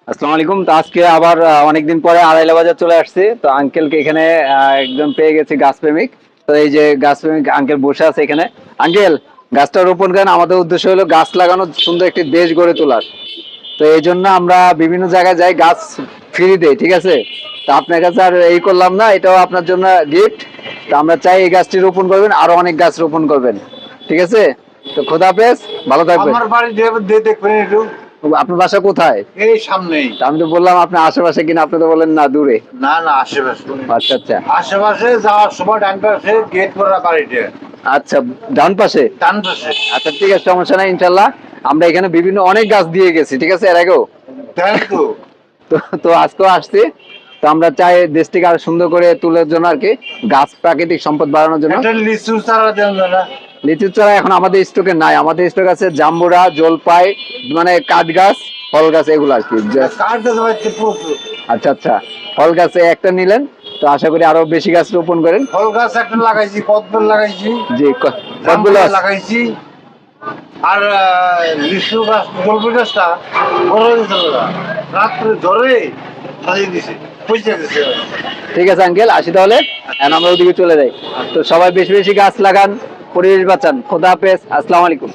আসসালামু আলাইকুম। তো আজকে আবার অনেকদিন পরে আড়াইলা বাজার চলে আসছি। তো আঙ্কেলকে এখানে একদম পেয়ে গেছি গাছ প্রেমিক। তো এই যে গাছ প্রেমিক আঙ্কেল বসে আছে এখানে। আঙ্কেল, গাছটা রোপণ করেন। আমাদের উদ্দেশ্য হলো গাছ লাগানো, সুন্দর একটি দেশ গড়ে তোলার। তো এই জন্য আমরা বিভিন্ন জায়গায় যাই, গাছ ফ্রি দেই, ঠিক আছে? তো আপনার কাছে আর এই করলাম না, এটাও আপনার জন্য গিফট। তো আমরা চাই এই গাছটি রোপণ করবেন, আরো অনেক গাছ রোপণ করবেন, ঠিক আছে? তো খোদা হাফেজ, ভালো থাকবেন। আমার বাড়ি দেখবেন একটু। আপনার বাসা কোথায়? এই সামনেই। তা আমি তো বললাম আপনার আশেপাশে কিনা, আপনি তো বলেন না দূরে। না না, আশেপাশে। আচ্ছা আচ্ছা আশেপাশে যাওয়ার সময় ডান পাশে গেট করা বাড়িতে। আচ্ছা, ডান পাশে। ডান পাশে। আচ্ছা ঠিক আছে, সমস্যা নাই, ইনশাল্লাহ। আমরা এখানে বিভিন্ন অনেক গাছ দিয়ে গেছি, ঠিক আছে, এর আগেও। দেন তো। তো তো আজকেও আসছি। তো আমরা চাই দেশটিকে আরো সুন্দর করে তোলার জন্য আর কি, গাছ প্রাকৃতিক সম্পদ বাড়ানোর জন্য। একটা লিচু চারা দেন দাদা। লিচু চারা এখন আমাদের স্টকে নাই। আমাদের স্টক আছে জাম্বুরা, জলপাই, মানে কাঠ গাছ, ফল গাছ, এগুলো আর কি। কার কাছে বাড়িতে প্রচুর। আচ্ছা আচ্ছা, ফল গাছে একটা নিলেন, তো আশা করি আরো বেশি গাছ রোপণ করেন। ফল গাছ একটা লাগাইছি, কদবেল লাগাইছি, জি, সবগুলো জামরুল লাগাইছি। আর লিচু গাছ, জলপাই গাছটা বড় হয়েছে দাদা। রাত্রে ধরে সাজিয়ে দিছে, পয়সা দিছে। ঠিক আছে আঙ্কেল, আসি তাহলে। এখন আমরা ওদিকে চলে যাই। তো সবাই বেশি বেশি গাছ লাগান, পরিবেশ বাঁচান। খোদা হাফেজ, আসসালামু আলাইকুম।